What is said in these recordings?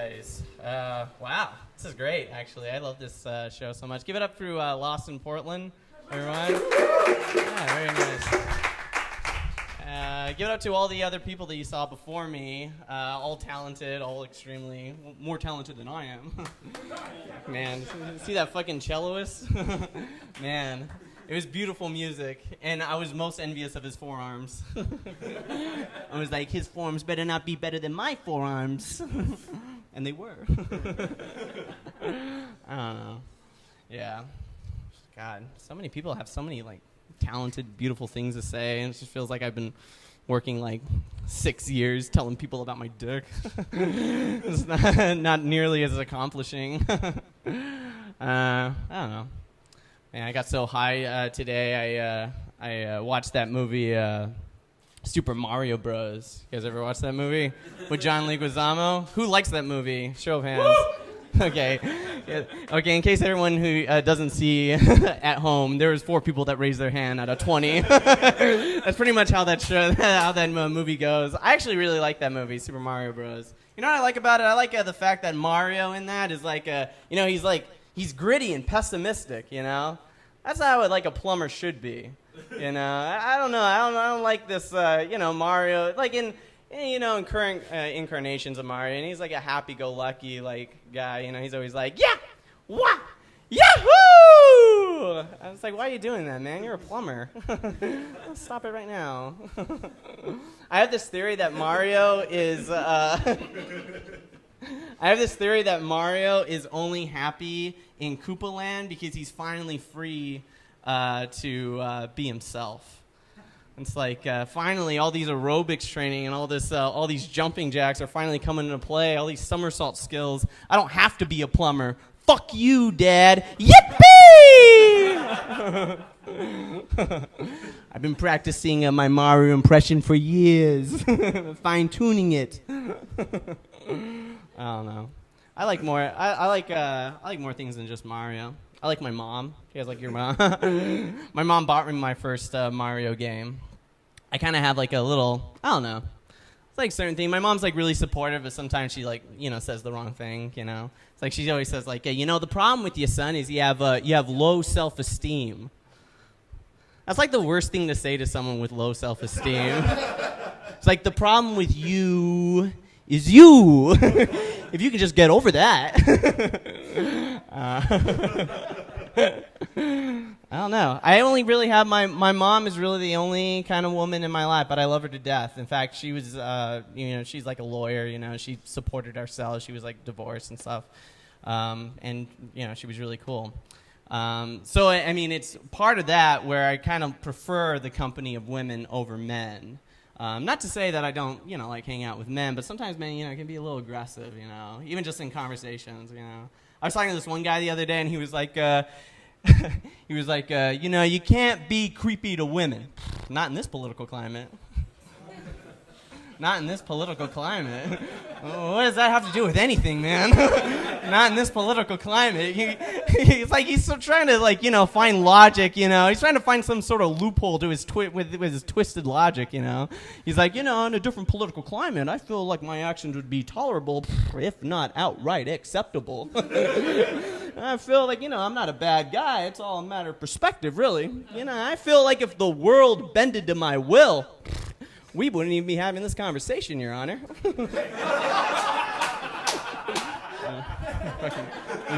guys. Wow, this is great, actually. I love this show so much. Give it up for Lost in Portland, everyone. Yeah, very nice. Give it up to all the other people that you saw before me. All talented, all extremely more talented than I am. Man, see that fucking celloist? Man. It was beautiful music, and I was most envious of his forearms. I was like, his forearms better not be better than my forearms. And they were. I don't know. Yeah. God, so many people have so many, like, talented, beautiful things to say, and it just feels like I've been working, like, 6 years telling people about my dick. It's not nearly as accomplishing. I don't know. Man, I got so high today. I watched that movie, Super Mario Bros. You guys ever watch that movie with John Leguizamo? Who likes that movie? Show of hands. Okay. Yeah. Okay. In case everyone who doesn't see at home, there was 4 people that raised their hand out of 20. That's pretty much how that movie goes. I actually really like that movie, Super Mario Bros. You know what I like about it? I like the fact that Mario in that is like he's gritty and pessimistic, you know? That's how like a plumber should be, you know? I don't know. I don't like this, Mario, like in current incarnations of Mario, and he's like a happy-go-lucky, like, guy, you know? He's always like, yeah, wah, yahoo! I was like, why are you doing that, man? You're a plumber. Stop it right now. I have this theory that Mario is, only happy in Koopa Land because he's finally free to be himself. It's like finally all these aerobics training and all these jumping jacks are finally coming into play. All these somersault skills. I don't have to be a plumber. Fuck you, Dad. Yippee! I've been practicing my Mario impression for years, fine-tuning it. I don't know. I like more. I like more things than just Mario. I like my mom. You guys like your mom? My mom bought me my first Mario game. I kind of have like a little. I don't know. It's like certain thing. My mom's like really supportive, but sometimes she like says the wrong thing. You know, it's like she always says like, hey, the problem with you, son, is you have low self-esteem. That's like the worst thing to say to someone with low self-esteem. It's like the problem with you is you. If you could just get over that. I don't know. I only really have my mom is really the only kind of woman in my life, but I love her to death. In fact, she was, she's like a lawyer, she supported ourselves. She was like divorced and stuff. And she was really cool. So, I mean, it's part of that where I kind of prefer the company of women over men. Not to say that I don't, like hang out with men, but sometimes men, can be a little aggressive, even just in conversations, I was talking to this one guy the other day, and he was like, you can't be creepy to women. Not in this political climate. Not in this political climate. What does that have to do with anything, man? Not in this political climate. He's still trying to find logic. He's trying to find some sort of loophole to his with his twisted logic. He's like, in a different political climate, I feel like my actions would be tolerable, if not outright acceptable. I feel like I'm not a bad guy. It's all a matter of perspective, really. I feel like if the world bended to my will, we wouldn't even be having this conversation, Your Honor. Your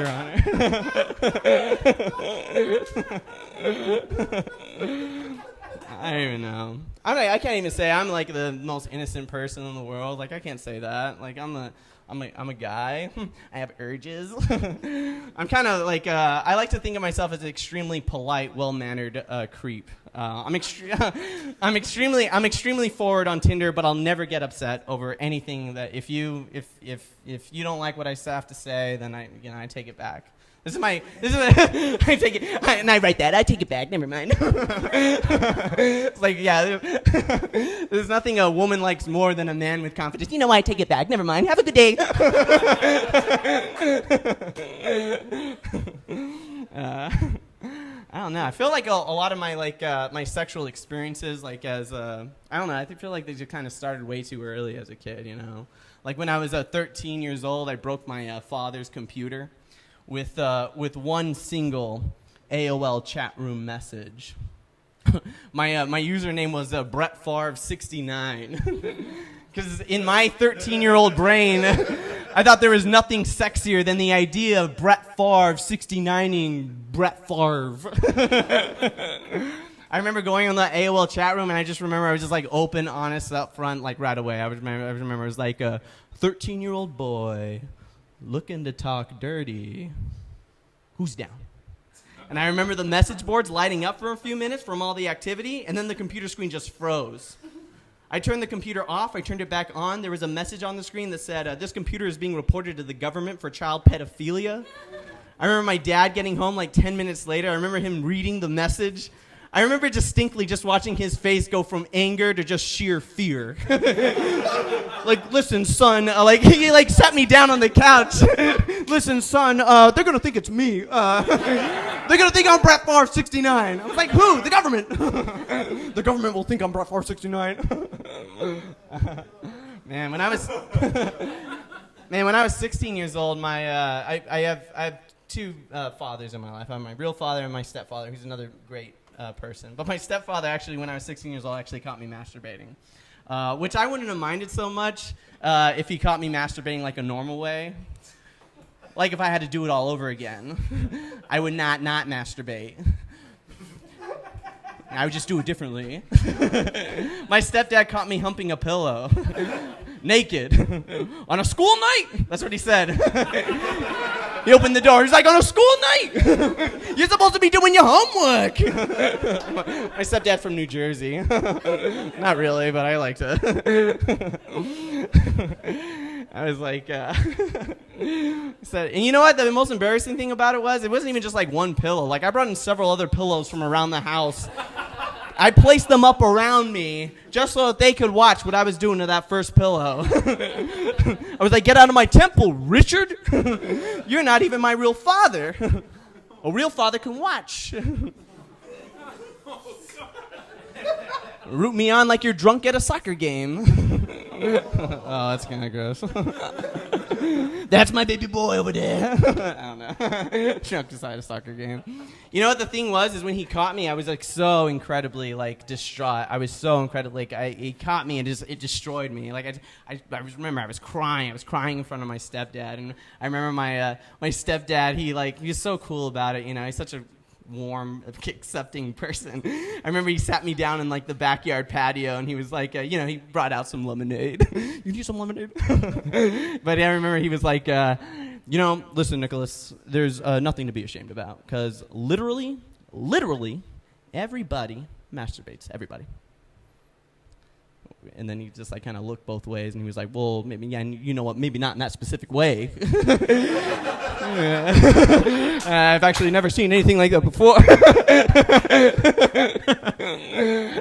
Honor. I don't even know. I can't even say I'm like the most innocent person in the world. Like I can't say that. Like I'm a guy. I have urges. I'm kind of like I like to think of myself as an extremely polite, well-mannered creep. I'm extremely forward on Tinder, but I'll never get upset over anything that if you don't like what I have to say, then I take it back. I take it, and I write that. I take it back. Never mind. It's like, yeah, there's nothing a woman likes more than a man with confidence. I take it back. Never mind. Have a good day. I don't know. I feel like a lot of my my sexual experiences, like as I don't know. I feel like they just kind of started way too early as a kid. You know, like when I was 13 years old, I broke my father's computer with one single AOL chat room message. My username was Brett Favre 69. Because in my 13-year-old brain, I thought there was nothing sexier than the idea of Brett Favre 69ing Brett Favre. I remember going on the AOL chat room, and I just remember I was just like open, honest, up front, like right away. I remember it was like a 13-year-old boy looking to talk dirty. Who's down? And I remember the message boards lighting up for a few minutes from all the activity, and then the computer screen just froze. I turned the computer off. I turned it back on. There was a message on the screen that said, this computer is being reported to the government for child pedophilia. I remember my dad getting home like 10 minutes later. I remember him reading the message. I remember distinctly just watching his face go from anger to just sheer fear. Like, listen, son. He sat me down on the couch. Listen, son, they're going to think it's me. They're going to think I'm Brett Favre 69. I was like, who? The government. The government will think I'm Brett Favre 69. Man, when I was 16 years old, I have two fathers in my life. I have my real father and my stepfather, who's another great person. But my stepfather, actually, when I was 16 years old, actually caught me masturbating, which I wouldn't have minded so much if he caught me masturbating like a normal way. Like if I had to do it all over again, I would not masturbate. I would just do it differently. My stepdad caught me humping a pillow, naked, on a school night. That's what he said. He opened the door. He's like, on a school night, you're supposed to be doing your homework. My stepdad from New Jersey. Not really, but I liked it. I was like, and you know what? The most embarrassing thing about it wasn't even just like one pillow. Like, I brought in several other pillows from around the house. I placed them up around me just so that they could watch what I was doing to that first pillow. I was like, get out of my temple, Richard. You're not even my real father. A real father can watch. Root me on like you're drunk at a soccer game. Oh, that's kind of gross. That's my baby boy over there. I don't know. Drunk beside a soccer game. You know what the thing was? Is when he caught me, I was like so incredibly like distraught. I was so incredibly he caught me and it destroyed me. Like I remember I was crying. I was crying in front of my stepdad, and I remember my stepdad. He was so cool about it. You know, he's such a warm, accepting person. I remember he sat me down in like the backyard patio, and he was like, he brought out some lemonade. You need some lemonade? But I remember he was like, listen, Nicholas, there's nothing to be ashamed about, because literally, everybody masturbates. Everybody. And then he just like kind of looked both ways, and he was like, well, maybe, yeah, you know what, maybe not in that specific way. I've actually never seen anything like that before.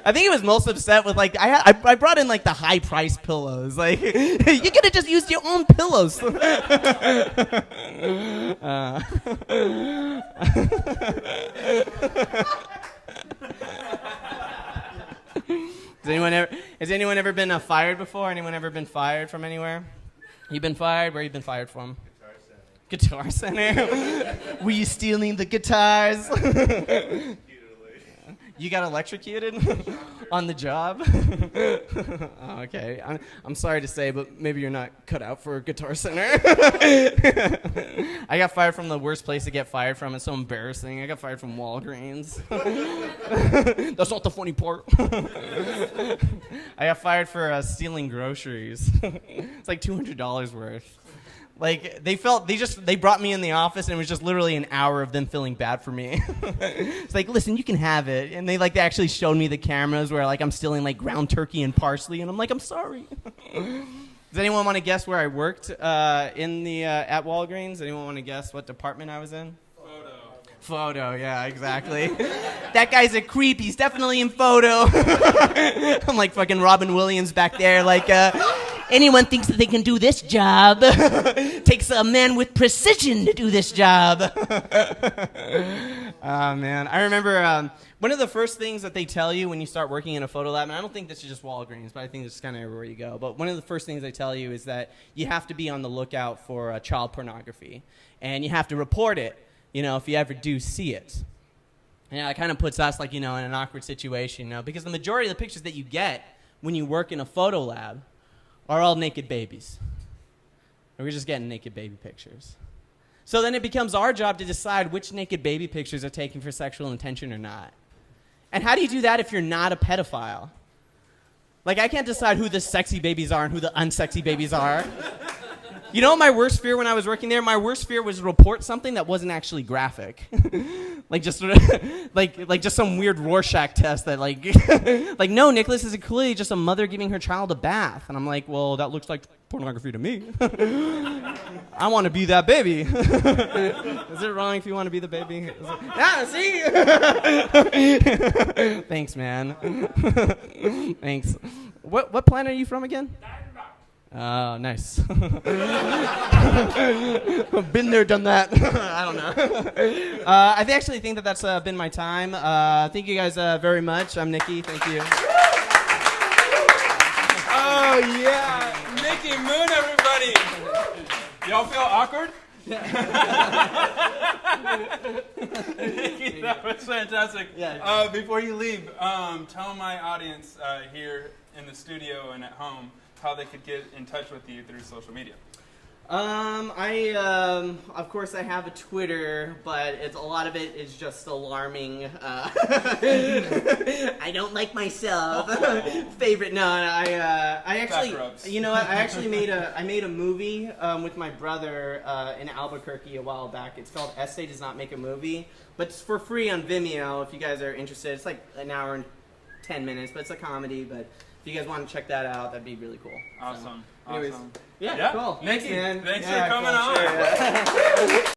I think he was most upset with like, I brought in like the high price pillows. Like, you could have just used your own pillows. Has anyone ever been fired before? Anyone ever been fired from anywhere? You been fired? Where you been fired from? Guitar Center. Were you stealing the guitars? You got electrocuted on the job? Oh, okay. I'm sorry to say, but maybe you're not cut out for a Guitar Center. I got fired from the worst place to get fired from. It's so embarrassing. I got fired from Walgreens. That's not the funny part. I got fired for stealing groceries. It's like $200 worth. Like, they brought me in the office, and it was just literally an hour of them feeling bad for me. It's like, listen, you can have it. And they actually showed me the cameras where like I'm stealing like ground turkey and parsley, and I'm like, I'm sorry. Does anyone want to guess where I worked at Walgreens? Anyone want to guess what department I was in? Photo, yeah, exactly. That guy's a creep. He's definitely in photo. I'm like fucking Robin Williams back there, like, anyone thinks that they can do this job. Takes a man with precision to do this job. Oh, man. I remember one of the first things that they tell you when you start working in a photo lab, and I don't think this is just Walgreens, but I think this is kind of everywhere you go, but one of the first things they tell you is that you have to be on the lookout for child pornography, and you have to report it, if you ever do see it. And it kind of puts us, in an awkward situation, because the majority of the pictures that you get when you work in a photo lab are all naked babies. And we're just getting naked baby pictures. So then it becomes our job to decide which naked baby pictures are taken for sexual intention or not. And how do you do that if you're not a pedophile? I can't decide who the sexy babies are and who the unsexy babies are. You know what my worst fear when I was working there? My worst fear was to report something that wasn't actually graphic. Just some weird Rorschach test that no, Nicholas is clearly just a mother giving her child a bath. And I'm like, well, that looks like pornography to me. I want to be that baby. Is it wrong if you want to be the baby? See? Thanks, man. Thanks. What planet are you from again? Oh, nice. Been there, done that. I don't know. I actually think that that's been my time. Thank you guys very much. I'm Nicky. Thank you. Oh, yeah. Nicky Moon, everybody. Y'all feel awkward? Nicky, that was fantastic. Yeah. Before you leave, tell my audience here in the studio and at home how they could get in touch with you through social media. Of course, I have a Twitter, but a lot of it is just alarming. I don't like myself. Favorite? No, I actually, you know what? I actually made a movie with my brother in Albuquerque a while back. It's called Essay Does Not Make a Movie, but it's for free on Vimeo if you guys are interested. It's like an hour and 10 minutes, but it's a comedy. But if you guys want to check that out, that'd be really cool. Awesome. So, anyways, awesome. yeah, cool. Nicky, Thanks, man. Thanks for coming on. Sure, yeah.